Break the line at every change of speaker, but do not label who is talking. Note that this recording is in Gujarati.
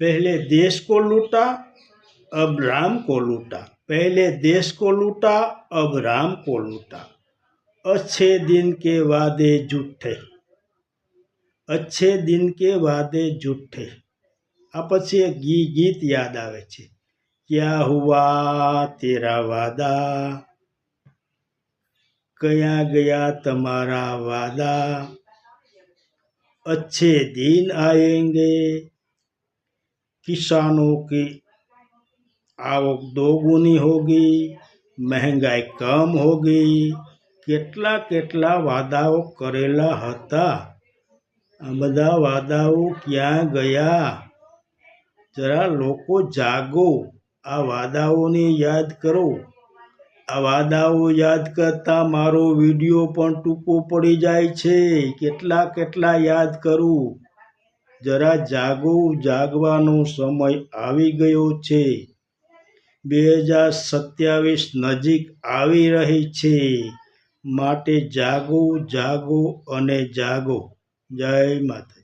पहले देश को लूटा अब राम को लूटा, पहले देश को लूटा अब राम को लूटा, अच्छे दिन के वादे झूठे, अच्छे दिन के वादे झूठे। आ पछी एक गीत याद आवे छे, क्या हुआ तेरा वादा, कया गया तमारा वादा, अच्छे दिन आएंगे, किसानों की आवक दोगुनी होगी, महंगाई कम होगी। કેટલા કેટલા વાદાઓ કરેલા હતા, આ બધા વાદાઓ ક્યાં ગયા? જરા લોકો જાગો, આ વાદાઓને યાદ કરો। આ વાદાઓ યાદ કરતા મારો વિડીયો પણ ટૂંકો પડી જાય છે, કેટલા કેટલા યાદ કરું। જરા જાગો, જાગવાનો સમય આવી ગયો છે। 2027 નજીક આવી રહી છે, માટે જાગો જાગો અને જાગો। જય માતા।